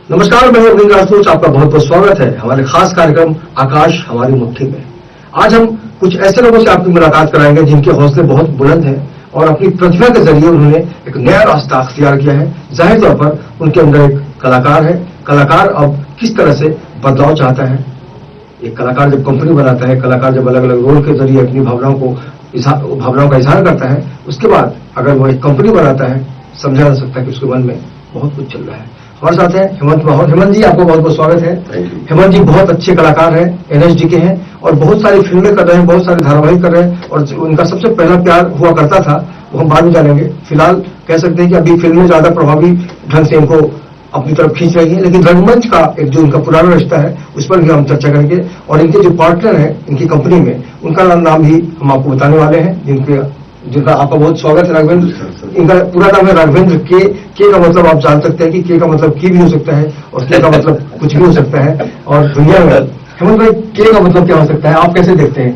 नमस्कार, मैं अरविंद राजपूत, आपका बहुत बहुत स्वागत है हमारे खास कार्यक्रम आकाश हमारी मुट्ठी में। आज हम कुछ ऐसे लोगों से आपकी मुलाकात कराएंगे जिनके हौसले बहुत बुलंद हैं और अपनी प्रतिभा के जरिए उन्होंने एक नया रास्ता अख्तियार किया है। जाहिर तौर पर उनके अंदर एक कलाकार है। कलाकार अब किस तरह से बदलाव चाहता है। एक कलाकार जब कंपनी बनाता है, कलाकार जब अलग अलग रोल के जरिए अपनी भावनाओं का इजहार करता है, उसके बाद अगर वो एक कंपनी बनाता है, समझा जा सकता है कि उसके मन में बहुत कुछ चल रहा है। हमारे साथ है हेमंत माहौर। हेमंत जी, आपको बहुत बहुत स्वागत है। हेमंत जी बहुत अच्छे कलाकार हैं, एनएसडी के हैं और बहुत सारी फिल्में कर रहे हैं, बहुत सारे धारावाहिक कर रहे हैं और उनका सबसे पहला प्यार हुआ करता था वो हम बाद में जानेंगे। फिलहाल कह सकते हैं कि अभी फिल्में ज्यादा प्रभावी ढंग से इनको अपनी तरफ खींच रही है, लेकिन रंगमंच का एक जो इनका पुराना रिश्ता है उस पर भी हम चर्चा करेंगे और इनके जो पार्टनर हैं इनकी कंपनी में, उनका नाम भी हम आपको बताने वाले हैं, जिनका आपका बहुत स्वागत है। राघवेंद्र, इनका पूरा नाम है राघवेंद्र के का मतलब आप जान सकते हैं कि के का मतलब की भी हो सकता है और के का मतलब कुछ भी हो सकता है। और दुनिया में हेमंत भाई के का मतलब क्या हो सकता है, आप कैसे देखते हैं?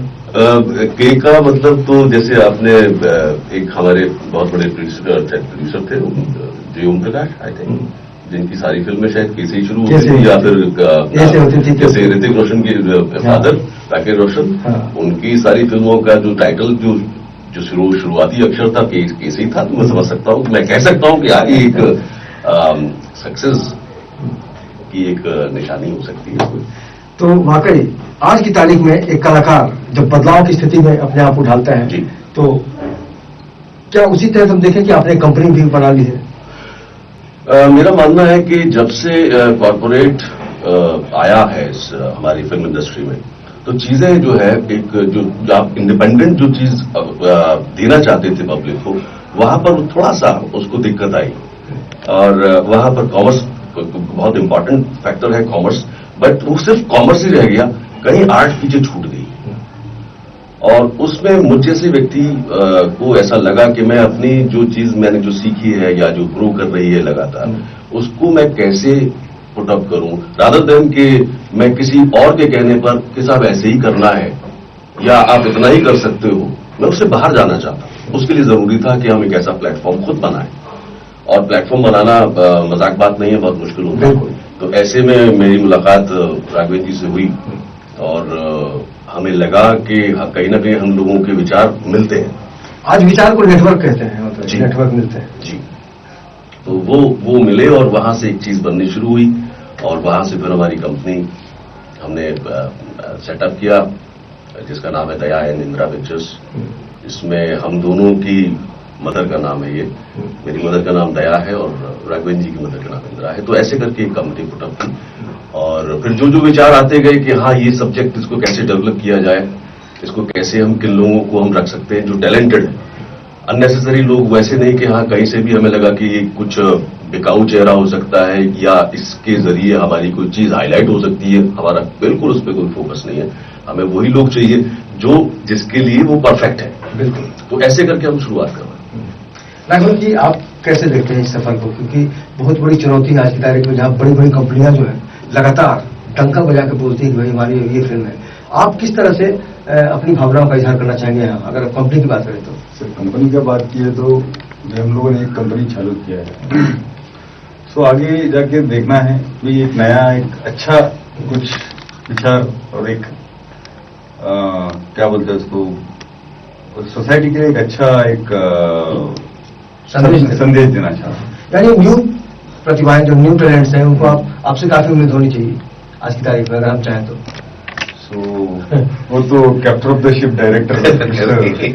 के का मतलब तो जैसे आपने एक हमारे बहुत बड़े प्रोड्यूसर थे जे ओम प्रकाश, आई थिंक, जिनकी सारी फिल्में शायद के से ही शुरू होती थी या फिर जैसे ऋतिक रोशन के फादर राकेश रोशन, उनकी सारी फिल्मों का जो टाइटल जो शुरुआती अक्षर था के से ही था। तो मैं समझ सकता हूँ, मैं कह सकता हूँ कि आगे एक सक्सेस की एक निशानी हो सकती है। तो वाकई आज की तारीख में एक कलाकार जब बदलाव की स्थिति में अपने आप को ढालता है तो क्या उसी तरह हम देखें कि आपने कंपनी भी बना ली है? मेरा मानना है कि जब से कॉर्पोरेट आया है हमारी फिल्म इंडस्ट्री में, तो चीजें जो है एक जो आप इंडिपेंडेंट जो चीज देना चाहते थे पब्लिक को, वहां पर थोड़ा सा उसको दिक्कत आई और वहां पर कॉमर्स बहुत इंपॉर्टेंट फैक्टर है कॉमर्स, बट वो सिर्फ कॉमर्स ही रह गया, कहीं आर्ट पीछे छूट गई। और उसमें मुझ जैसे व्यक्ति को ऐसा लगा कि मैं अपनी जो चीज मैंने जो सीखी है या जो ग्रो कर रही है लगातार, उसको मैं कैसे पुट अप करूं, रादर देन कि मैं किसी और के कहने पर कि साहब ऐसे ही करना है या आप इतना ही कर सकते हो, मैं उससे बाहर जाना चाहता हूं। उसके लिए जरूरी था कि हम एक ऐसा प्लेटफॉर्म खुद बनाएं, और प्लेटफॉर्म बनाना मजाक बात नहीं है, बहुत मुश्किल होता है। तो ऐसे में मेरी मुलाकात राघवेंद्र जी से हुई और हमें लगा कि कहीं ना कहीं हम लोगों के विचार मिलते हैं। आज विचार को नेटवर्क कहते हैं, मतलब नेटवर्क मिलते हैं जी। तो वो मिले और वहां से एक चीज बननी शुरू हुई और वहां से फिर हमारी कंपनी हमने सेटअप किया जिसका नाम है दया एंड इंदिरा पिक्चर्स। इसमें हम दोनों की मदर का नाम है, ये मेरी मदर का नाम दया है और राघवेंद्र जी की मदर का नाम इंदिरा है। तो ऐसे करके एक कंपनी पुटअप की और फिर जो विचार आते गए कि हाँ ये सब्जेक्ट इसको कैसे डेवलप किया जाए, इसको कैसे हम किन लोगों को हम रख सकते हैं जो टैलेंटेड है, अननेसेसरी लोग वैसे नहीं कि हाँ कहीं से भी हमें लगा कि ये कुछ बिकाऊ चेहरा हो सकता है या इसके जरिए हमारी कोई चीज हाईलाइट हो सकती है, हमारा बिल्कुल उस पर कोई फोकस नहीं है। हमें वही लोग चाहिए जो जिसके लिए वो परफेक्ट है। बिल्कुल। तो ऐसे करके हम शुरुआत कर रहे हैं। राघव जी, आप कैसे देखते हैं इस सफर को? क्योंकि बहुत बड़ी चुनौती है आज की तारीख में, जहां बड़ी बड़ी कंपनियां जो है लगातार डंका बजा के बोलती है कि भाई हमारी ये फिल्म है। आप किस तरह से अपनी भावनाओं का इजहार करना चाहेंगे अगर आप कंपनी की बात करें तो? सर, कंपनी की बात की है तो हम लोगों ने एक कंपनी चालू किया है। सो आगे जाके देखना है कि एक नया एक अच्छा कुछ विचार और एक क्या बोलते हैं उसको, सोसाइटी के लिए एक अच्छा एक संदेश देना चाहता हूँ। यानी न्यू प्रतिभाएं जो न्यू टैलेंट्स हैं उनको आपसे काफी उम्मीद होनी चाहिए आज की तारीख में अगर हम चाहें तो। वो तो captain of the ship director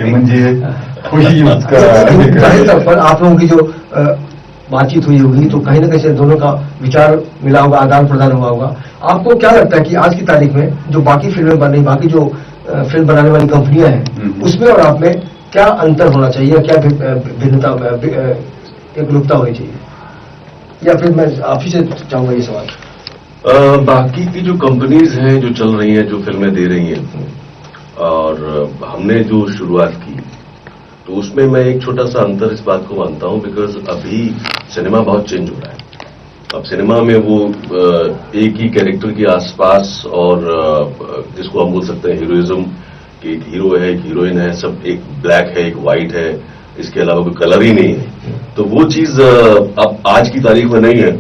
Hemant ji है, वही उसका जाहिर तौर पर आप लोगों की जो बातचीत हुई होगी तो कहीं ना कहीं से दोनों का विचार मिला होगा, आदान प्रदान हुआ होगा। आपको क्या लगता है कि आज की तारीख में जो बाकी फिल्में बन रही, बाकी जो फिल्म बनाने वाली कंपनियां हैं, उसमें और आप में क्या अंतर होना चाहिए, क्या भिन्नता एकरूपता होनी चाहिए, या फिर मैं आप ही से चाहूंगा ये सवाल? बाकी की जो कंपनीज हैं जो चल रही हैं, जो फिल्में दे रही हैं, और हमने जो शुरुआत की तो उसमें मैं एक छोटा सा अंतर इस बात को मानता हूं, बिकॉज अभी सिनेमा बहुत चेंज हो रहा है। अब सिनेमा में वो एक ही कैरेक्टर के आसपास और जिसको हम बोल सकते हैं हीरोइज्म, कि एक हीरो है, एक हीरोइन है, सब एक ब्लैक है, एक व्हाइट है, इसके अलावा कोई कलर ही नहीं है। तो वो चीज अब आज की तारीख में नहीं है।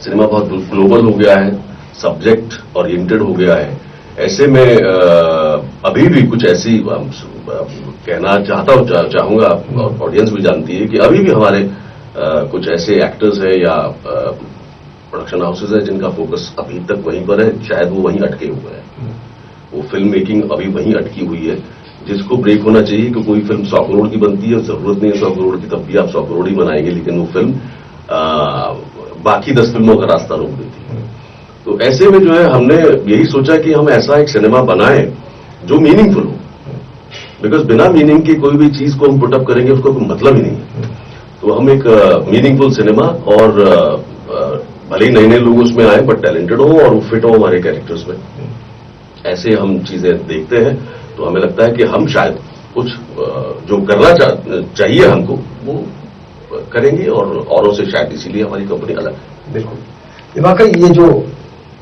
सिनेमा बहुत ग्लोबल हो गया है, सब्जेक्ट ओरिएंटेड हो गया है। ऐसे में अभी भी कुछ ऐसी कहना चाहूंगा, ऑडियंस भी जानती है कि अभी भी हमारे कुछ ऐसे एक्टर्स हैं या प्रोडक्शन हाउसेज हैं जिनका फोकस अभी तक वहीं पर है, शायद वो वहीं अटके हुए हैं। वो फिल्म मेकिंग अभी वहीं अटकी हुई है, जिसको ब्रेक होना चाहिए कि कोई फिल्म 100 करोड़ की बनती है, जरूरत नहीं है 100 करोड़ की, तब भी आप 100 करोड़ ही बनाएंगे, लेकिन वो फिल्म बाकी 10 फिल्मों का रास्ता रोक देती है। तो ऐसे में जो है हमने यही सोचा कि हम ऐसा एक सिनेमा बनाएं जो मीनिंगफुल हो, बिकॉज बिना मीनिंग की कोई भी चीज को हम पुटअप करेंगे उसका कोई मतलब ही नहीं है। तो हम एक मीनिंगफुल सिनेमा, और भले ही नए नए लोग उसमें आए बट टैलेंटेड हो और वो फिट हो हमारे कैरेक्टर्स में, ऐसे हम चीजें देखते हैं। तो हमें लगता है कि हम शायद कुछ जो करना चाहिए हमको वो करेंगे, और औरों से शायद इसीलिए हमारी कंपनी अलग है। बिल्कुल, वाकई ये जो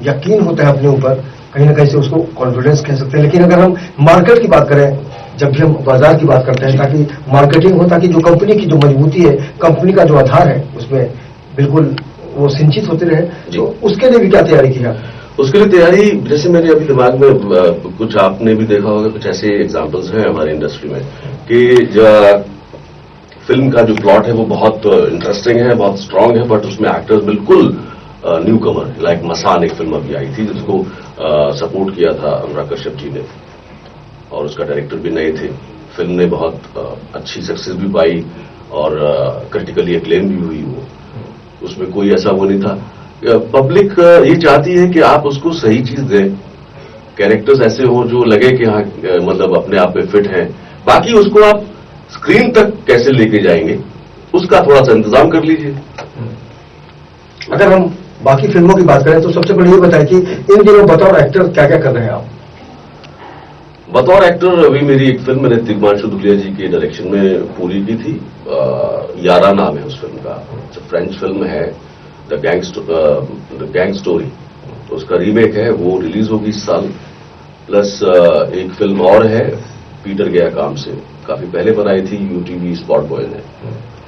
यकीन होता है अपने ऊपर, कहीं ना कहीं से उसको कॉन्फिडेंस कह सकते हैं। लेकिन अगर हम मार्केट की बात करें, जब भी हम बाजार की बात करते हैं, ताकि मार्केटिंग हो, ताकि जो कंपनी की जो मजबूती है, कंपनी का जो आधार है, उसमें बिल्कुल वो सिंचित होते रहे, तो उसके लिए भी क्या तैयारी की है? उसके लिए तैयारी, जैसे मेरे अभी दिमाग में कुछ आपने भी देखा होगा, कुछ ऐसे एग्जांपल्स हैं हमारी इंडस्ट्री में कि फिल्म का जो प्लॉट है वो बहुत इंटरेस्टिंग है, बहुत स्ट्रांग है, बट उसमें एक्टर्स बिल्कुल न्यू कमर, लाइक मसान एक फिल्म अभी आई थी जिसको सपोर्ट किया था अनुराग कश्यप जी ने, और उसका डायरेक्टर भी नए थे। फिल्म ने बहुत अच्छी सक्सेस भी पाई और क्रिटिकली एक्लेम भी हुई। वो उसमें कोई ऐसा वो नहीं था। पब्लिक ये चाहती है कि आप उसको सही चीज दें, कैरेक्टर्स ऐसे हो जो लगे कि हाँ मतलब अपने आप में फिट है। बाकी उसको आप स्क्रीन तक कैसे लेके जाएंगे उसका थोड़ा सा इंतजाम कर लीजिए। अगर हम बाकी फिल्मों की बात करें तो सबसे पहले ये बताएं कि इन दिनों बतौर एक्टर क्या क्या कर रहे हैं आप? बतौर एक्टर अभी मेरी एक फिल्म मैंने तिग्मांशु धुलिया जी के डायरेक्शन में पूरी की थी, यारा नाम है उस फिल्म का। फ्रेंच फिल्म है द गैंग स्टोरी, तो उसका रीमेक है, वो रिलीज होगी इस साल। प्लस एक फिल्म और है पीटर गया काम से, काफी पहले बनाई थी यूटीवी स्पॉट बॉय ने,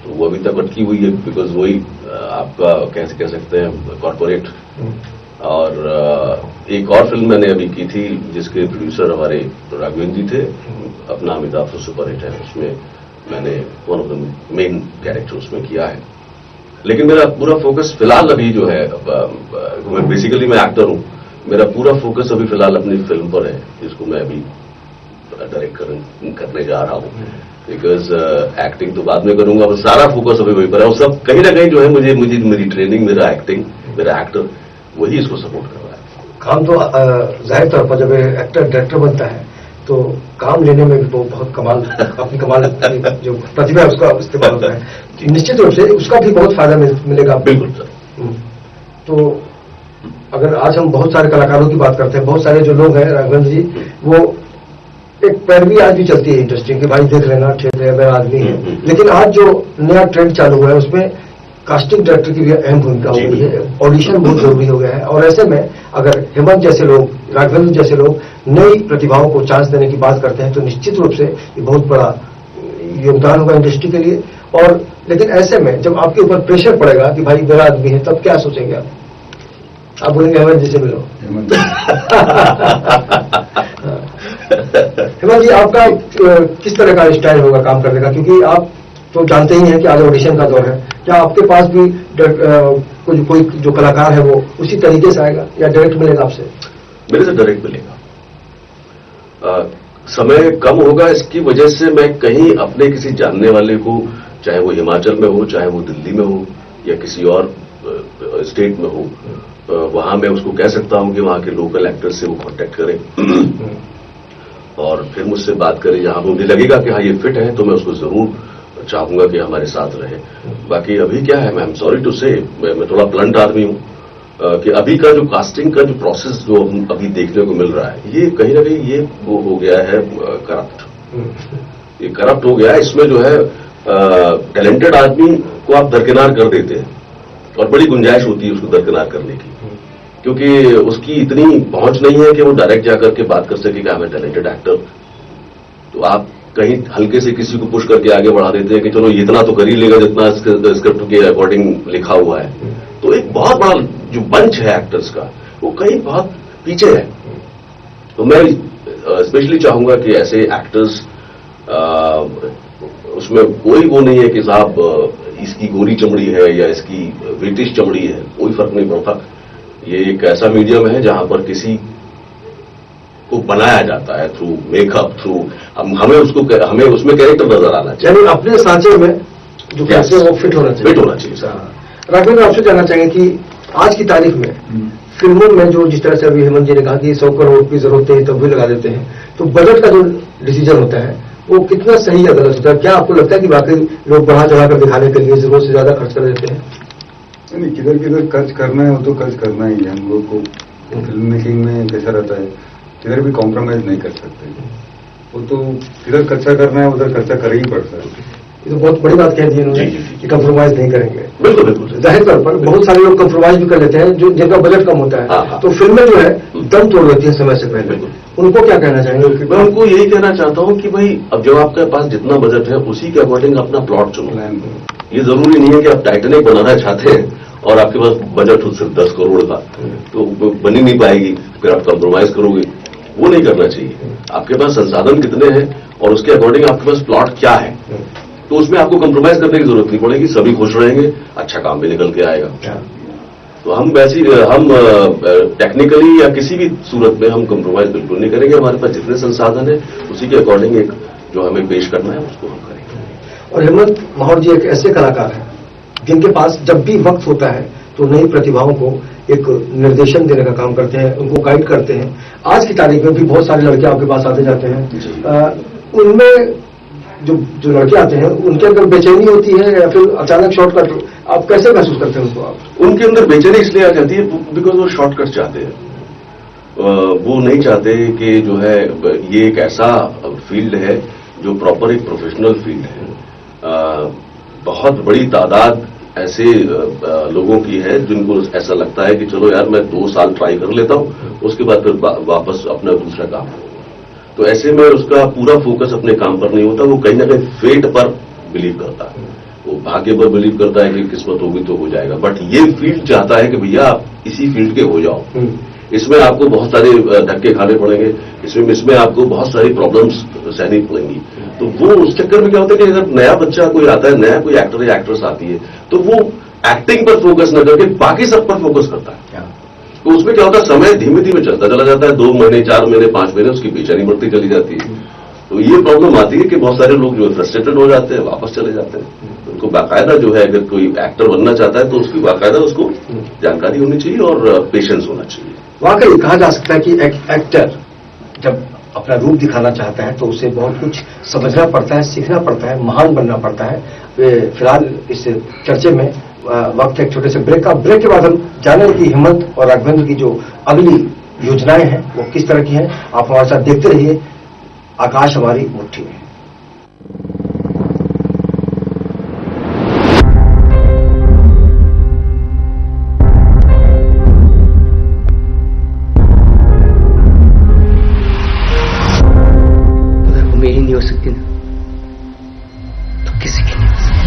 तो वो अभी तक अटकी हुई है, बिकॉज वही आपका कैसे कह सकते हैं कॉर्पोरेट। और एक और फिल्म मैंने अभी की थी जिसके प्रोड्यूसर हमारे राघवेंद्र जी थे, अपना अमिताभ से सुपरहिट है, उसमें मैंने one of the main character उसमें किया है। लेकिन मेरा पूरा फोकस फिलहाल अभी जो है, बेसिकली मैं एक्टर हूं, मेरा पूरा फोकस अभी फिलहाल अपनी फिल्म पर है जिसको मैं अभी डायरेक्ट करने जा रहा हूं, बिकॉज एक्टिंग तो बाद में करूंगा, बस सारा फोकस अभी वहीं पर है। और सब कहीं ना कहीं जो है मुझे मेरी ट्रेनिंग, मेरा एक्टिंग, मेरा एक्टर वही इसको सपोर्ट कर रहा है। काम तो जाहिर तौर पर जब एक्टर डायरेक्टर बनता है तो काम लेने में भी बहुत कमाल, अपनी कमाल जो प्रतिभा है उसका इस्तेमाल होता है। निश्चित रूप से उसका भी बहुत फायदा मिलेगा। बिल्कुल सर। तो अगर आज हम बहुत सारे कलाकारों की बात करते हैं, बहुत सारे जो लोग हैं राघवेंद्र जी, वो एक पैरवी आज भी चलती है इंडस्ट्री की, भाई देख लेना ठीक है मेरा आदमी है। लेकिन आज जो नया ट्रेंड चालू हुआ है उसमें कास्टिंग डायरेक्टर की भी अहम भूमिका हो गई है, ऑडिशन बहुत जरूरी हो गया है। और ऐसे में अगर हेमंत जैसे लोग, राघवेंद्र जैसे लोग नई प्रतिभाओं को चांस देने की बात करते हैं तो निश्चित रूप से ये बहुत बड़ा योगदान होगा इंडस्ट्री के लिए। और लेकिन ऐसे में जब आपके ऊपर प्रेशर पड़ेगा कि भाई मेरा आदमी है, तब क्या सोचेंगे आप? आप बोलेंगे हेमंत जी से मिलो। हेमंत जी, आपका किस तरह का स्टाइल होगा काम करने का? क्योंकि आप तो जानते ही हैं कि आज ऑडिशन का दौर है। क्या आपके पास भी कोई जो कलाकार है वो उसी तरीके से आएगा या डायरेक्ट मिलेगा आपसे? मेरे से डायरेक्ट मिलेगा। समय कम होगा, इसकी वजह से मैं कहीं अपने किसी जानने वाले को, चाहे वो हिमाचल में हो, चाहे वो दिल्ली में हो या किसी और स्टेट में हो, वहां मैं उसको कह सकता हूं कि वहां के लोकल एक्टर से वो कांटेक्ट करें और फिर मुझसे बात करें। जहां मुझे लगेगा कि हाँ ये फिट है तो मैं उसको जरूर चाहूंगा कि हमारे साथ रहे। बाकी अभी क्या है, मैं एम सॉरी टू से, मैं थोड़ा ब्लंट आदमी हूं कि अभी का जो कास्टिंग का जो प्रोसेस जो हम अभी देखने को मिल रहा है, ये कहीं ना कहीं ये वो हो गया है करप्ट। ये करप्ट हो गया है। इसमें जो है टैलेंटेड आदमी को आप दरकिनार कर देते हैं और बड़ी गुंजाइश होती है उसको दरकिनार करने की, क्योंकि उसकी इतनी पहुंच नहीं है कि वो डायरेक्ट जाकर के बात कर सके कि I am a talented actor. तो आप कहीं हल्के से किसी को पुश करके आगे बढ़ा देते हैं कि चलो इतना तो कर ही लेगा जितना स्क्रिप्ट के अकॉर्डिंग लिखा हुआ है। तो एक बहुत बड़ा जो मंच है एक्टर्स का वो कहीं बहुत पीछे है। तो मैं स्पेशली चाहूंगा कि ऐसे एक्टर्स उसमें कोई वो नहीं है कि साहब इसकी गोरी चमड़ी है या इसकी ब्रिटिश चमड़ी है, कोई फर्क नहीं पड़ता। ये एक ऐसा मीडियम है जहां पर किसी को बनाया जाता है थ्रू मेकअप, थ्रू हमें उसमें कैरेक्टर नजर आना चाहिए, यानी अपने सांचे में जो कैसे वो फिट होना चाहिए सर। राघवेंद्र, आपसे जानना चाहेंगे कि आज की तारीख में फिल्मों में जो जिस तरह से अभी हेमंत जी ने कहा कि 100 करोड़ की जरूरत है तब भी लगा देते हैं, तो बजट का जो डिसीजन होता है वो कितना सही या गलत होता है? क्या आपको लगता है कि वाकई लोग बढ़ा चढ़ाकर दिखाने के लिए जरूरत से ज्यादा खर्च कर देते हैं? नहीं, किधर किधर खर्च करना है वो तो खर्च करना ही है। हम लोग को फिल्म मेकिंग में कैसा रहता है, किधर भी कॉम्प्रोमाइज नहीं कर सकते। वो तो किधर खर्चा करना है उधर खर्चा कर ही पड़ता है। ये तो बहुत बड़ी बात कह दी उन्होंने कि कंप्रोमाइज नहीं करेंगे। बिल्कुल बिल्कुल, जाहिर तौर पर बहुत सारे लोग कंप्रोमाइज भी कर लेते हैं जो जिनका बजट कम होता है। हाँ। तो फिल्में जो है दम तोड़ देती है समय से पहले। उनको क्या कहना चाहेंगे? मैं उनको यही कहना चाहता हूं कि भाई अब जब आपके पास जितना बजट है उसी के अकॉर्डिंग अपना प्लॉट चुनो। ये जरूरी नहीं है कि आप टाइटैनिक बनाना चाहते हैं और आपके पास बजट हो सिर्फ 10 करोड़ का, तो बन ही नहीं पाएगी, फिर आप कंप्रोमाइज करोगे। वो नहीं करना चाहिए। आपके पास संसाधन कितने हैं और उसके अकॉर्डिंग आपके पास प्लॉट क्या है, तो उसमें आपको कंप्रोमाइज करने की जरूरत नहीं पड़ेगी। सभी खुश रहेंगे, अच्छा काम भी निकल के आएगा। तो हम टेक्निकली या किसी भी सूरत में हम कंप्रोमाइज बिल्कुल नहीं करेंगे। हमारे पास जितने संसाधन है उसी के अकॉर्डिंग एक जो हमें पेश करना है उसको हम करेंगे। और हेमंत माहौर जी एक ऐसे कलाकार हैं जिनके पास जब भी वक्त होता है तो नई प्रतिभाओं को एक निर्देशन देने का काम करते हैं, उनको गाइड करते हैं। आज की तारीख में भी बहुत सारे लड़के आपके पास आते जाते हैं, उनमें जो लड़के आते हैं उनके अंदर बेचैनी होती है या फिर अचानक शॉर्टकट, आप कैसे महसूस करते हैं उसको? आप उनके अंदर बेचैनी इसलिए आ जाती है बिकॉज वो शॉर्टकट चाहते हैं। वो नहीं चाहते कि जो है ये एक ऐसा फील्ड है जो प्रॉपर एक प्रोफेशनल फील्ड है। बहुत बड़ी तादाद ऐसे लोगों की है जिनको ऐसा लगता है कि चलो यार मैं 2 साल ट्राई कर लेता हूं, उसके बाद फिर वापस अपना दूसरा काम। तो ऐसे में उसका पूरा फोकस अपने काम पर नहीं होता, वो कहीं ना कहीं फेट पर बिलीव करता है, वो भाग्य पर बिलीव करता है कि किस्मत होगी तो हो जाएगा। बट ये फील्ड चाहता है कि भैया आप इसी फील्ड के हो जाओ। इसमें आपको बहुत सारे धक्के खाने पड़ेंगे, इसमें आपको बहुत सारी प्रॉब्लम्स सहनी पड़ेंगी। तो वो उस चक्कर में क्या होता है कि अगर नया बच्चा कोई आता है, नया कोई एक्टर या एक्ट्रेस आती है, तो वो एक्टिंग पर फोकस न करके बाकी सब पर फोकस करता है। तो उसमें क्या होता है, समय धीमे धीमे चलता चला जाता है। 2 महीने 4 महीने 5 महीने उसकी बेचैनी बढ़ती चली जाती है। तो ये प्रॉब्लम आती है कि बहुत सारे लोग जो है फ्रस्ट्रेटेड हो जाते हैं, वापस चले जाते हैं। उनको बाकायदा जो है अगर कोई एक्टर बनना चाहता है तो उसकी बाकायदा उसको जानकारी होनी चाहिए और पेशेंस होना चाहिए। वाकई कहा जा सकता है कि एक एक्टर जब अपना रूप दिखाना चाहता है तो उसे बहुत कुछ समझना पड़ता है, सीखना पड़ता है, महान बनना पड़ता है। फिलहाल इस चर्चे में वक्त एक छोटे से ब्रेक का। ब्रेक के बाद हम जानेंगे कि हेमंत और राघवेंद्र की जो अगली योजनाएं हैं वो किस तरह की हैं। आप हमारे साथ देखते रहिए आकाश हमारी मुट्ठी में। अगर वो मेरी नहीं हो सकती ना तो किसी की नहीं हो सकती।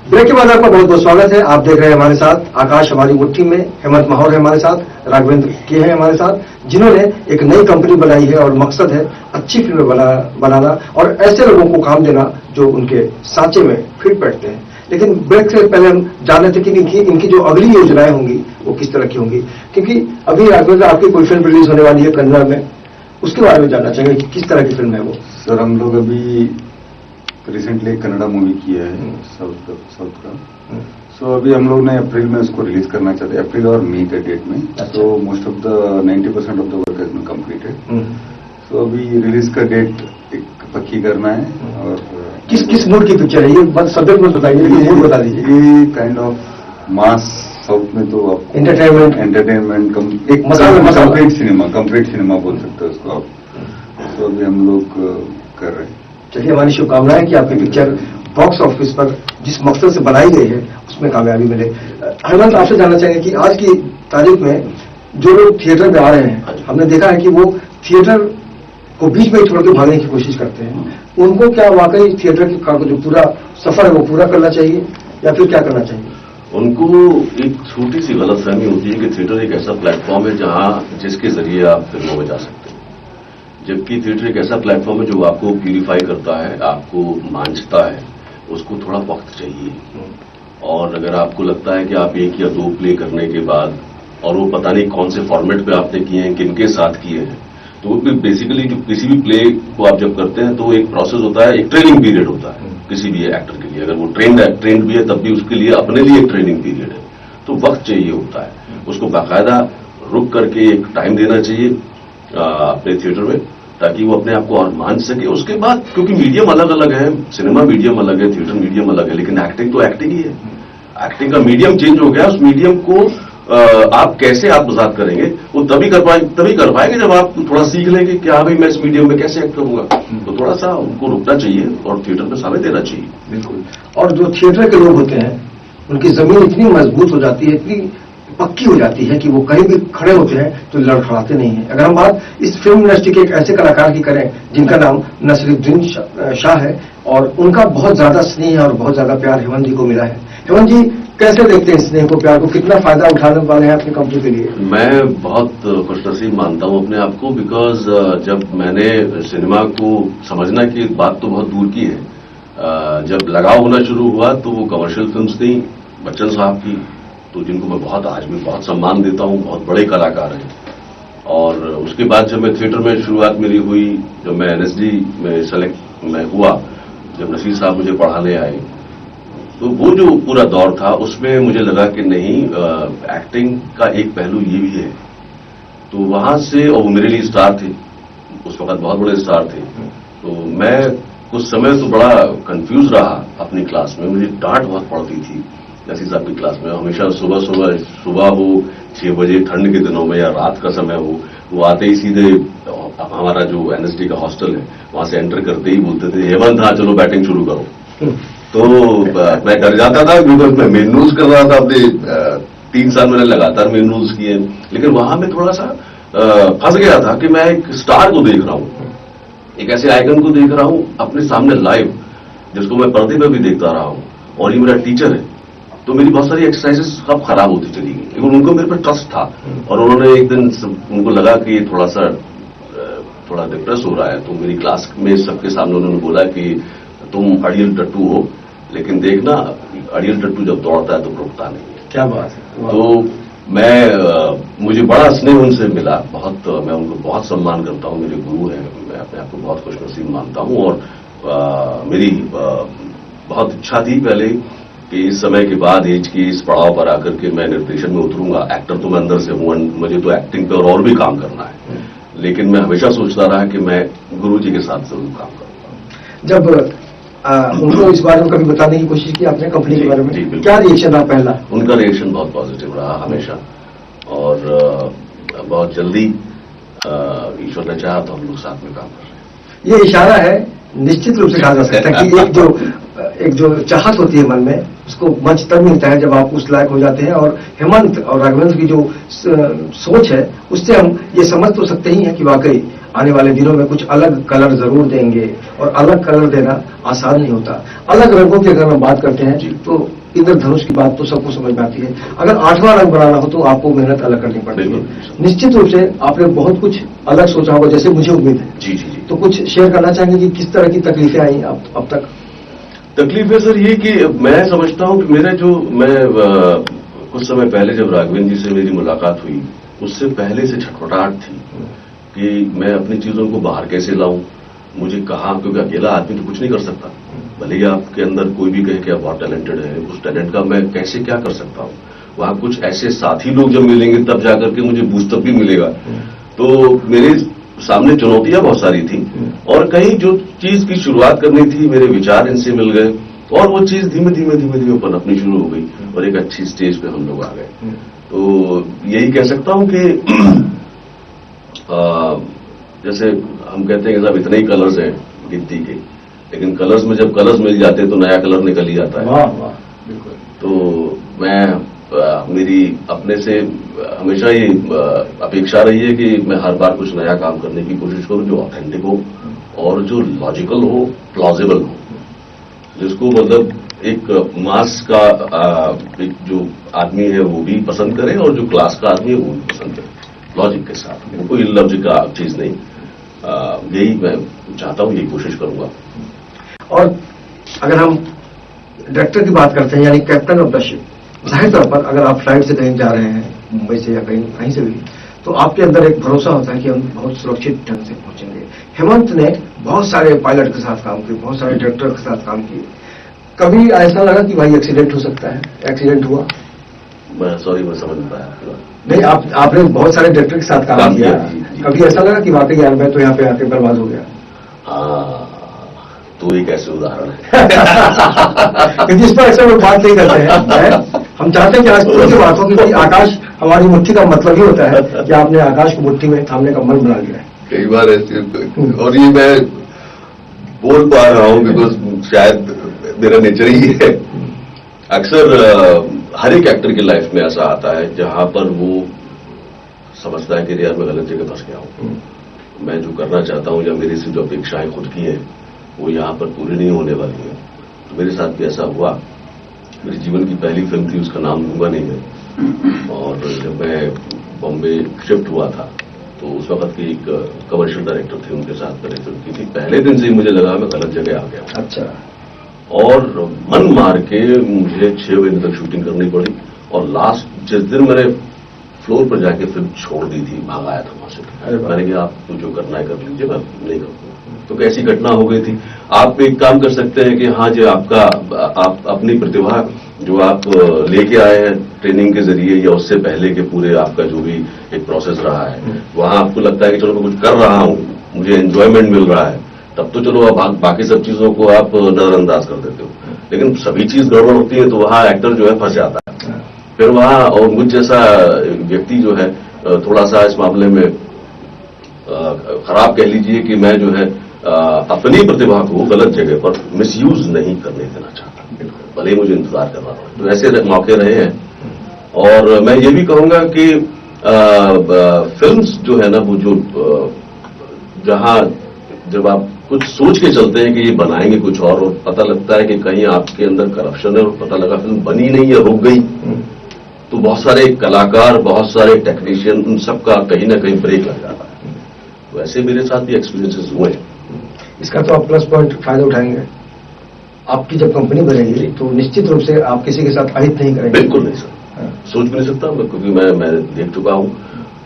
ब्रेक के बाद आपका बहुत बहुत स्वागत है। आप देख रहे हैं हमारे साथ आकाश हमारी मुट्ठी में। हेमंत माहौर है हमारे साथ, राघवेंद्र के हैं हमारे साथ, जिन्होंने एक नई कंपनी बनाई है और मकसद है अच्छी फिल्में बनाना और ऐसे लोगों को काम देना जो उनके सांचे में फिट बैठते हैं। लेकिन ब्रेक से पहले हम जान रहे थे कि इनकी जो अगली योजनाएं होंगी वो किस तरह की होंगी, क्योंकि अभी राघवेंद्र आपकी कोई फिल्म रिलीज होने वाली है कन्नड़ में, उसके बारे में जानना चाहेंगे कि किस तरह की फिल्म है वो। सर हम लोग अभी रिसेंटली एक कन्नड़ा मूवी किया है साउथ का। सो अभी हम लोग ने अप्रैल में उसको रिलीज करना चाहते हैं, अप्रैल और मई के डेट में। So most of the 90% of the work has been completed. So अभी रिलीज का डेट एक पक्की करना है। और किस मूड की पिक्चर है ये? सब्जेक्ट मत बताइए लेकिन मूड बता दीजिए। ये काइंड ऑफ मास साउथ में तो आप एंटरटेनमेंट एक मसाला कंप्लीट सिनेमा बोल सकते हो उसको आप। तो अभी हम लोग कर रहे हैं। चलिए, हमारी शुभकामनाएं कि आपकी पिक्चर बॉक्स ऑफिस पर जिस मकसद से बनाई गई है उसमें कामयाबी मिले। हेमंत, आपसे जानना चाहेंगे कि आज की तारीख में जो लोग थिएटर में आ रहे हैं, हमने देखा है कि वो थिएटर को बीच में ही छोड़ के भागने की कोशिश करते हैं, उनको क्या वाकई थिएटर का जो पूरा सफर है वो पूरा करना चाहिए या फिर क्या करना चाहिए? उनको एक छोटी सी गलतफहमी होती है कि थिएटर एक ऐसा प्लेटफॉर्म है जहां जिसके जरिए आप फिल्मों में जा सकते हैं, जबकि थिएटर एक ऐसा प्लेटफॉर्म है जो आपको प्यूरिफाई करता है, आपको मांझता है, उसको थोड़ा वक्त चाहिए। और अगर आपको लगता है कि आप एक या दो प्ले करने के बाद, और वो पता नहीं कौन से फॉर्मेट पे आपने किए हैं, किनके साथ किए हैं, तो बेसिकली जो किसी भी प्ले को आप जब करते हैं तो एक प्रोसेस होता है, एक ट्रेनिंग पीरियड होता है किसी भी एक्टर के लिए। अगर वो ट्रेंड भी है तब भी उसके लिए अपने लिए एक ट्रेनिंग पीरियड है, तो वक्त चाहिए होता है। उसको बाकायदा रुक करके एक टाइम देना चाहिए अपने थिएटर में, ताकि वो अपने आप को और मान सके। उसके बाद, क्योंकि मीडियम अलग अलग है, सिनेमा मीडियम अलग है, थिएटर मीडियम अलग है, लेकिन एक्टिंग तो एक्टिंग ही है। एक्टिंग का मीडियम चेंज हो गया, उस मीडियम को आप कैसे आत्मसात करेंगे, वो तभी कर पाएंगे जब आप थोड़ा सीख लेंगे कि हाँ भाई मैं इस मीडियम में कैसे एक्ट करूंगा। तो थोड़ा सा उनको रुकना चाहिए और थिएटर में समय देना चाहिए। बिल्कुल। और जो थिएटर के लोग होते हैं उनकी जमीन इतनी मजबूत हो जाती है, इतनी पक्की हो जाती है कि वो कहीं भी खड़े होते हैं तो लड़खड़ाते नहीं हैं। अगर हम बात इस फिल्म इंडस्ट्री के एक ऐसे कलाकार की करें जिनका नाम नसीरुद्दीन शाह है, और उनका बहुत ज्यादा स्नेह और बहुत ज्यादा प्यार हेमंत जी को मिला है। हेमंत जी कैसे देखते हैं स्नेह को, प्यार को, कितना फायदा उठाने वाले हैं अपनी कंपनी के लिए? मैं बहुत खुशनसीब मानता हूं अपने आप को, बिकॉज जब मैंने सिनेमा को समझना की बात तो बहुत दूर की है, जब लगाव होना शुरू हुआ तो वो कमर्शियल फिल्म्स थी बच्चन साहब की, तो जिनको मैं आज भी बहुत सम्मान देता हूं, बहुत बड़े कलाकार हैं। और उसके बाद जब मैं थिएटर में शुरुआत मेरी हुई, जब मैं एनएसडी में सेलेक्ट में हुआ, जब नसीर साहब मुझे पढ़ाने आए, तो वो जो पूरा दौर था उसमें मुझे लगा कि नहीं, एक्टिंग का एक पहलू ये भी है। तो वहां से, और वो मेरे लिए स्टार थे, उस वक्त बहुत बड़े स्टार थे, तो मैं कुछ समय तो बड़ा कंफ्यूज रहा अपनी क्लास में। मुझे डांट बहुत पड़ती थी नसीर साहब की क्लास में। हमेशा सुबह वो 6 बजे ठंड के दिनों में या रात का समय हो, वो आते ही सीधे हमारा जो एनएसडी का हॉस्टल है वहां से एंटर करते ही बोलते थे, हेमंत हाँ चलो बैटिंग शुरू करो। तो मैं डर जाता था, बिकॉज मैं मेन रूल्स कर रहा था अपने 3 साल मैंने लगातार मेन रूल्स किए, लेकिन वहां में थोड़ा सा फंस गया था कि मैं एक स्टार को देख रहा हूं, एक ऐसे आइकन को देख रहा हूं अपने सामने लाइव, जिसको मैं पर्दे पर भी देखता रहा हूं, और ये मेरा टीचर है। तो मेरी बहुत सारी एक्सरसाइजेस सब खराब होती चली गई, लेकिन उनको मेरे पर ट्रस्ट था, और उन्होंने एक दिन उनको लगा कि थोड़ा डिप्रेस हो रहा है, तो मेरी क्लास में सबके सामने उन्होंने बोला कि तुम अड़ियल टट्टू हो, लेकिन देखना अड़ियल टट्टू जब दौड़ता है तो रुकता नहीं है। क्या बात है। तो मुझे बड़ा स्नेह उनसे मिला, मैं उनको बहुत सम्मान करता हूं, मेरे गुरु हैं, मैं अपने आप को बहुत खुशनसीब मानता हूं। और मेरी बहुत इच्छा थी पहले कि इस समय के बाद एज की इस पड़ाव पर आकर के मैं निर्देशन में उतरूंगा। एक्टर तो मैं अंदर से हूं, मुझे तो एक्टिंग पर और भी काम करना है, लेकिन मैं हमेशा सोचता रहा कि मैं गुरु जी के साथ जरूर काम करूंगा। जब उनको इस बारे में कभी बताने की कोशिश की आपने कंपनी के बारे में, क्या रिएक्शन रहा पहला? उनका रिएक्शन बहुत पॉजिटिव रहा हमेशा, और बहुत जल्दी ईश्वर ने चाहा तो हम लोग साथ में काम कर रहे हैं। ये इशारा है, निश्चित रूप से कहा जा सकता है कि एक जो चाहत होती है मन में, उसको मंच तब मिलता है जब आप उस लायक हो जाते हैं। और हेमंत और राघवेंद्र की जो सोच है, उससे हम ये समझ तो सकते ही हैं कि वाकई आने वाले दिनों में कुछ अलग कलर जरूर देंगे, और अलग कलर देना आसान नहीं होता। अलग रंगों की अगर हम बात करते हैं तो इंद्रधनुष की बात तो सबको समझ में आती है, अगर 8वां रंग बनाना हो तो आपको मेहनत अलग करनी पड़ती है। निश्चित रूप से आपने बहुत कुछ अलग सोचा होगा, जैसे मुझे उम्मीद है। जी जी जी। तो कुछ शेयर करना चाहेंगे कि किस तरह की तकलीफें आई अब तक? तकलीफ है सर ये कि मैं समझता हूं कि कुछ समय पहले जब राघवेंद्र जी से मेरी मुलाकात हुई, उससे पहले से छटपटाहट थी कि मैं अपनी चीजों को बाहर कैसे लाऊं। मुझे कहा, क्योंकि अकेला आदमी तो कुछ नहीं कर सकता, भले ही आपके अंदर कोई भी कहे कि आप बहुत टैलेंटेड है, उस टैलेंट का मैं कैसे क्या कर सकता हूं। वहां कुछ ऐसे साथी लोग जब मिलेंगे तब जाकर के मुझे बूस्टअप भी मिलेगा। तो मेरे सामने चुनौतियां बहुत सारी थी, और कहीं जो चीज की शुरुआत करनी थी, मेरे विचार इनसे मिल गए, और वो चीज धीमे धीमे पनपनी शुरू हो गई और एक अच्छी स्टेज पे हम लोग आ गए। तो यही कह सकता हूं कि जैसे हम कहते हैं कि साहब इतने ही कलर्स हैं गिनती के, लेकिन कलर्स में जब कलर्स मिल जाते हैं तो नया कलर निकल ही जाता है। वाह वाह, बिल्कुल। तो मैं मेरी अपने से हमेशा ये अपेक्षा रही है कि मैं हर बार कुछ नया काम करने की कोशिश करूं जो ऑथेंटिक हो और जो लॉजिकल हो, प्लॉजिबल हो, जिसको मतलब एक मास का एक जो आदमी है वो भी पसंद करे और जो क्लास का आदमी है वो भी पसंद करे, लॉजिक के साथ, कोई इलॉजिक का चीज नहीं। यही मैं चाहता हूं, यही कोशिश करूंगा। और अगर हम डायरेक्टर की बात करते हैं, यानी कैप्टन ऑफ द शिप, जाहिर तौर पर अगर आप फ्लाइट से कहीं जा रहे हैं, मुंबई से या कहीं से भी, तो आपके अंदर एक भरोसा होता है कि हम बहुत सुरक्षित ढंग से पहुंचेंगे। हेमंत ने बहुत सारे पायलट के साथ काम किए, बहुत सारे डायरेक्टर के साथ काम किए। कभी ऐसा लगा कि भाई एक्सीडेंट हो सकता है? एक्सीडेंट हुआ? मैं समझ नहीं पाया। नहीं, आपने बहुत सारे डायरेक्टर के साथ काम किया, कभी ऐसा लगा कि वाकई यार मैं तो यहाँ पे आके बर्बाद हो गया? हाँ, तो एक ऐसे उदाहरण है जिस पर ऐसा लोग बात नहीं करते हैं। हम चाहते हैं कि आज पूरी बात हो, क्योंकि आकाश हमारी मुट्ठी का मतलब ही होता है कि आपने आकाश को मुट्ठी में थामने का मन बना लिया है। कई बार ऐसे, और ये मैं बोल पा रहा हूं बिकॉज शायद मेरा नेचर ही है। अक्सर हर एक एक्टर की लाइफ में ऐसा आता है जहां पर वो समझता है कि यार मैं गलत जगह फंस गया हूं, मैं जो करना चाहता हूं या मेरी से जो अपेक्षाएं खुद की है वो यहां पर पूरी नहीं होने वाली है। तो मेरे साथ भी ऐसा हुआ। मेरे जीवन की पहली फिल्म थी, उसका नाम लूंगा नहीं मैं, और जब मैं बॉम्बे शिफ्ट हुआ था तो उस वक्त की एक कमर्शियल डायरेक्टर थे, उनके साथ मैंने फिल्म की थी। पहले दिन से ही मुझे लगा मैं गलत जगह आ गया। अच्छा। और मन मार के मुझे 6 बजे तक शूटिंग करनी पड़ी, और लास्ट जिस दिन मैंने फ्लोर पर जाके फिल्म छोड़ दी थी, भाग आया था वहां से। मैंने कहा आप तो जो करना है कर लीजिए, मैं नहीं करूंगा। तो कैसी घटना हो गई थी। आप एक काम कर सकते हैं कि हाँ, जो आप अपनी प्रतिभा जो आप लेके आए हैं ट्रेनिंग के जरिए या उससे पहले के पूरे आपका जो भी एक प्रोसेस रहा है, वहां आपको लगता है कि चलो मैं कुछ कर रहा हूं, मुझे एंजॉयमेंट मिल रहा है, तब तो चलो आप बाकी सब चीजों को आप नजरअंदाज कर देते हो। लेकिन सभी चीज गड़बड़ होती है तो वहां एक्टर जो है फंस जाता है। फिर वहां, और मुझ जैसा व्यक्ति जो है थोड़ा सा इस मामले में खराब कह लीजिए कि मैं जो है अपनी प्रतिभा को गलत जगह पर मिसयूज नहीं करने देना चाहता, भले ही मुझे इंतजार करना पड़े। तो ऐसे मौके रहे हैं। और मैं ये भी कहूंगा कि फिल्म्स जो है ना, वो जो जहां जब आप कुछ सोच के चलते हैं कि ये बनाएंगे कुछ और पता लगता है कि कहीं आपके अंदर करप्शन है और पता लगा फिल्म बनी नहीं है, रुक गई, तो बहुत सारे कलाकार, बहुत सारे टेक्नीशियन, उन सबका कहीं ना कहीं ब्रेक लग जाता है। तो ऐसे मेरे साथ भी एक्सपीरियंसेस हुए हैं। इसका तो आप प्लस पॉइंट फायदा उठाएंगे। आपकी जब कंपनी बनेगी तो निश्चित रूप से आप किसी के साथ अहित नहीं करेंगे। बिल्कुल नहीं सर, सोच भी नहीं सकता, क्योंकि मैं देख चुका हूं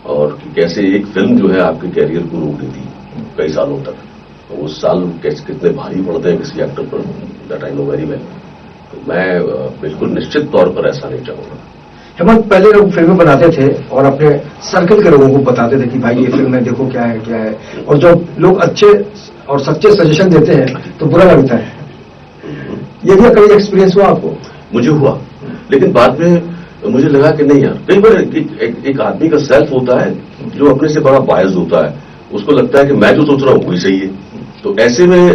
और कैसे एक फिल्म जो है आपके कैरियर को रोक देती है कई सालों तक। तो उस साल कैसे कितने भारी पड़ते हैं किसी एक्टर पर, that I know very well. तो मैं बिल्कुल निश्चित तौर पर ऐसा नहीं चाहूंगा। हेमंत, पहले लोग फिल्में बनाते थे और अपने सर्कल के लोगों को बताते थे कि भाई ये फिल्म है, देखो क्या है क्या है, और जब लोग अच्छे और सच्चे सजेशन देते हैं तो बुरा लगता है। ये भी कभी एक्सपीरियंस हुआ आपको? मुझे हुआ, लेकिन बाद में मुझे लगा कि नहीं यार, कई बार एक आदमी का सेल्फ होता है जो अपने से बड़ा बायस होता है, उसको लगता है कि मैं जो सोच रहा हूं वही सही है। तो ऐसे में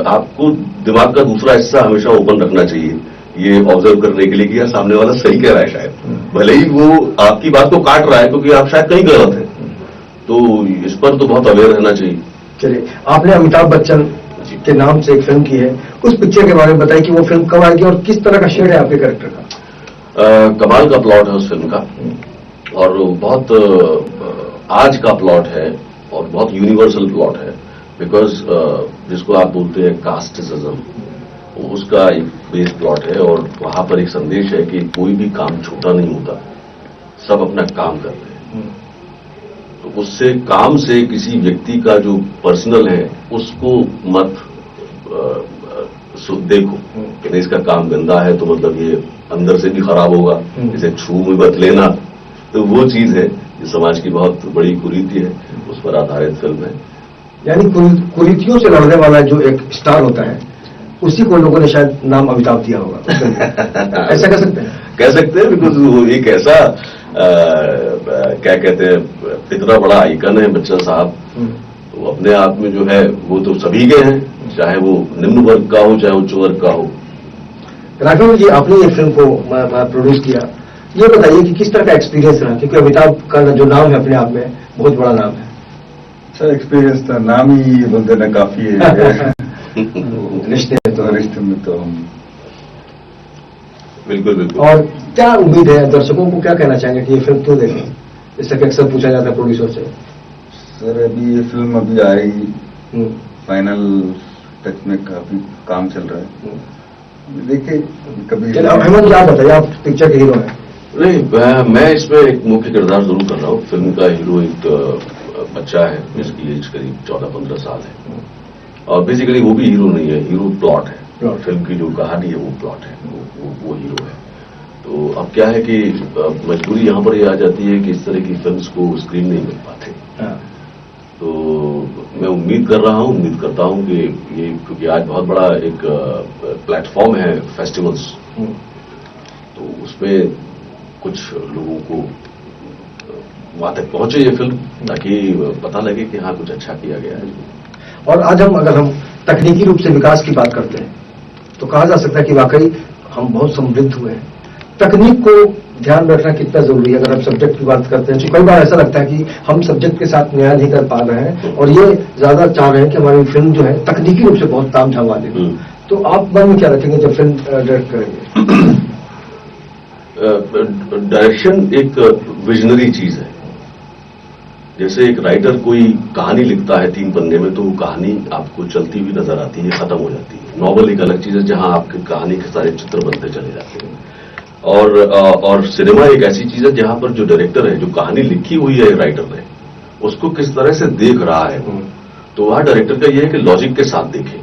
आपको दिमाग का दूसरा हिस्सा हमेशा ओपन रखना चाहिए, ये ऑब्जर्व करने के लिए कि यार सामने वाला सही कह रहा है, शायद भले ही वो आपकी बात को काट रहा है क्योंकि आप शायद कहीं गलत है। तो इस पर तो बहुत अवेयर रहना चाहिए। चलिए, आपने अमिताभ बच्चन के नाम से एक फिल्म की है, उस पिक्चर के बारे में बताइए कि वो फिल्म कब आएगी और किस तरह का शेड है आपके कैरेक्टर का? कमाल का प्लॉट है उस फिल्म का, और बहुत आज का प्लॉट है और बहुत यूनिवर्सल प्लॉट है। बिकॉज जिसको आप बोलते हैं कास्टिज्म, उसका एक बेस प्लॉट है, और वहां पर एक संदेश है कि कोई भी काम छोटा नहीं होता, सब अपना काम कर रहे हैं। तो उससे काम से किसी व्यक्ति का जो पर्सनल है उसको मत देखो कि इसका काम गंदा है तो मतलब ये अंदर से भी खराब होगा, इसे छू में मत लेना। तो वो चीज है जो समाज की बहुत बड़ी कुरीति है, उस पर आधारित फिल्म है। यानी कुरीतियों से लड़ने वाला जो एक स्टार होता है उसी को लोगों ने शायद नाम अमिताभ दिया होगा। ऐसा कह सकते हैं? कह सकते हैं, बिकॉज वो एक ऐसा क्या कहते हैं, इतना बड़ा आइकन है बच्चन साहब। वो अपने आप में जो है वो तो सभी के हैं, चाहे वो निम्न वर्ग का हो चाहे उच्च वर्ग का हो। राघवेंद्र जी, आपने ये फिल्म को प्रोड्यूस किया, ये बताइए कि किस तरह का एक्सपीरियंस रहा, क्योंकि अमिताभ का जो नाम है अपने आप में बहुत बड़ा नाम है। अच्छा एक्सपीरियंस था, नाम ही बोल देना काफी है। रिश्ते में तो हम बिल्कुल बिल्कुल। और क्या उम्मीद है, दर्शकों को क्या कहना चाहेंगे कि ये फिल्म क्यों देखें, जैसा कि अक्सर पूछा जाता है प्रोड्यूसर से? सर अभी ये फिल्म अभी आएगी, फाइनल टच में काफी काम चल रहा है, देखिए कभी। हेमंत जी, आप बताइए, आप पिक्चर के हीरो हैं। नहीं, मैं इसमें एक मुख्य किरदार जरूर कर रहा हूँ। फिल्म का हीरो एक बच्चा है जिसकी एज करीब 14-15 साल है, और बेसिकली वो भी हीरो नहीं है, हीरो प्लॉट है। फिल्म की जो कहानी है वो प्लॉट है, वो हीरो है। तो अब क्या है कि मजबूरी यहां पर ये आ जाती है कि इस तरह की फिल्म्स को स्क्रीन नहीं मिल पाते। तो मैं उम्मीद करता हूं कि ये, क्योंकि आज बहुत बड़ा एक प्लेटफॉर्म है फेस्टिवल्स, तो उसमें कुछ लोगों को वहां तक पहुंचे ये फिल्म, ताकि पता लगे कि हाँ कुछ अच्छा किया गया है। और आज अगर हम तकनीकी रूप से विकास की बात करते हैं तो कहा जा सकता है कि वाकई हम बहुत समृद्ध हुए हैं। तकनीक को ध्यान में रखना कितना जरूरी है अगर हम सब्जेक्ट की बात करते हैं? तो कई बार ऐसा लगता है कि हम सब्जेक्ट के साथ न्याय नहीं कर पा रहे हैं, और ये ज्यादा चाह रहे हैं कि हमारी फिल्म जो है तकनीकी रूप से बहुत तामझाम वाली। तो आप मन में क्या रखेंगे जब फिल्म डायरेक्ट करेंगे? डायरेक्शन एक विजनरी चीज है। जैसे एक राइटर कोई कहानी लिखता है 3 पन्ने में, तो वो कहानी आपको चलती हुई नजर आती है, खत्म हो जाती है। नॉवल एक अलग चीज है जहां आपकी कहानी के सारे चित्र बनते चले जाते हैं, और सिनेमा एक ऐसी चीज है जहां पर जो डायरेक्टर है, जो कहानी लिखी हुई है राइटर ने, उसको किस तरह से देख रहा है, तो वहां डायरेक्टर का यह है कि लॉजिक के साथ देखें।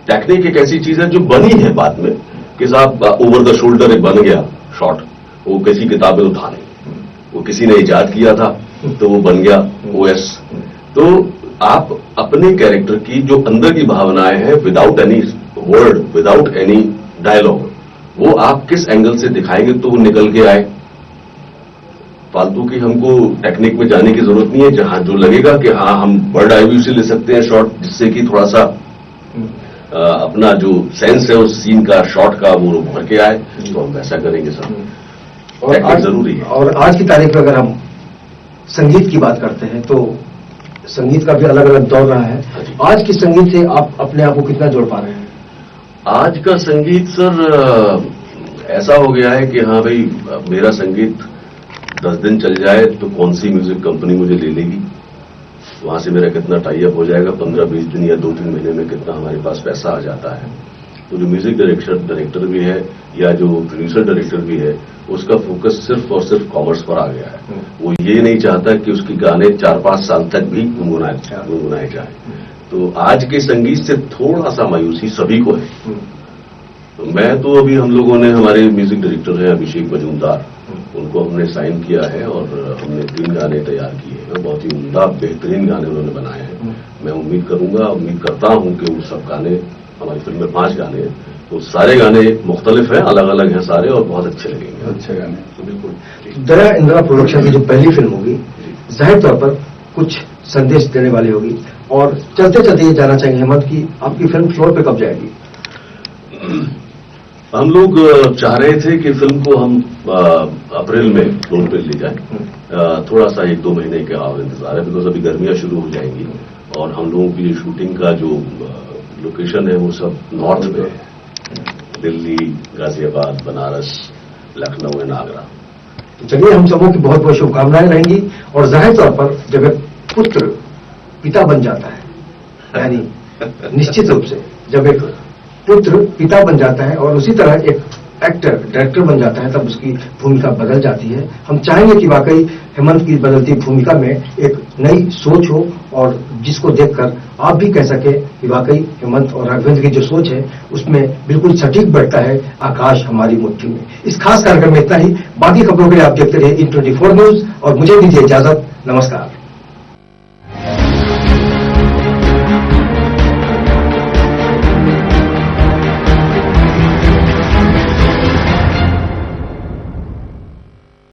टेक्निक एक ऐसी चीज है जो बनी है बाद में, कि साहब ओवर द शोल्डर एक बन गया शॉट, वो किसी किताब में उठा नहीं, वो किसी ने इजाद किया था तो वो बन गया OS। तो आप अपने कैरेक्टर की जो अंदर की भावनाएं हैं, without any word, without any dialogue, वो आप किस एंगल से दिखाएंगे तो वो निकल के आए। फालतू की हमको टेक्निक में जाने की जरूरत नहीं है, जहां जो लगेगा कि हाँ हम बर्ड आई व्यू से ले सकते हैं शॉट, जिससे कि थोड़ा सा अपना जो सेंस है उस सीन का, शॉट का, वो भर के आए, तो हम वैसा करेंगे सब। टेक्निक जरूरी है। और आज की तारीख में अगर हम संगीत की बात करते हैं तो संगीत का भी अलग अलग दौर रहा है। आज की संगीत से आप अपने आप को कितना जोड़ पा रहे हैं? आज का संगीत सर ऐसा हो गया है कि हाँ भाई, मेरा संगीत 10 दिन चल जाए तो कौन सी म्यूजिक कंपनी मुझे ले लेगी, वहां से मेरा कितना टाई अप हो जाएगा, 15-20 दिन या 2-3 महीने में कितना हमारे पास पैसा आ जाता है। तो जो म्यूजिक डायरेक्टर भी है या जो प्रोड्यूसर डायरेक्टर भी है, उसका फोकस सिर्फ और सिर्फ कॉमर्स पर आ गया है। वो ये नहीं चाहता कि उसके गाने 4-5 साल तक भी गुनगुनाए जाए। तो आज के संगीत से थोड़ा सा मायूसी सभी को है। तो मैं तो अभी, हम लोगों ने, हमारे म्यूजिक डायरेक्टर हैं अभिषेक मजूमदार, उनको हमने साइन किया है और हमने 3 गाने तैयार किए हैं। बहुत ही उम्दा बेहतरीन गाने उन्होंने बनाए हैं। मैं उम्मीद करता हूं कि वो सब गाने, हमारी फिल्म में 5 गाने हैं, तो सारे गाने मुख्तलिफ हैं, अलग अलग हैं सारे, और बहुत अच्छे लगेंगे। अच्छे गाने तो बिल्कुल। दया इंदिरा प्रोडक्शन की जो पहली फिल्म होगी, जाहिर तौर पर कुछ संदेश देने वाली होगी, और चलते चलते ये जानना चाहेंगे हेमंत की आपकी फिल्म फ्लोर पे कब जाएगी? हम लोग चाह रहे थे कि फिल्म को हम अप्रैल में फ्लोर पे ले जाएं। थोड़ा सा 1-2 महीने का और इंतजार है, बिकॉज अभी गर्मियां शुरू हो जाएंगी, और हम लोगों की शूटिंग का जो लोकेशन है वो सब नॉर्थ में है, दिल्ली, गाजियाबाद, बनारस, लखनऊ एंड आगरा। तो चलिए, हम सबों की बहुत बहुत शुभकामनाएं रहेंगी। और जाहिर तौर पर जब एक पुत्र पिता बन जाता है, यानी निश्चित रूप से जब एक पुत्र पिता बन जाता है और उसी तरह एक एक्टर डायरेक्टर बन जाता है, तब उसकी भूमिका बदल जाती है। हम चाहेंगे कि वाकई हेमंत की बदलती भूमिका में एक नई सोच हो, और जिसको देखकर आप भी कह सके कि वाकई हेमंत और राघवेंद्र की जो सोच है उसमें बिल्कुल सटीक बैठता है आकाश हमारी मुट्ठी में। इस खास कार्यक्रम में इतना ही। बाकी खबरों के लिए आप देखते रहिए IN24 न्यूज, और मुझे दीजिए इजाजत। नमस्कार।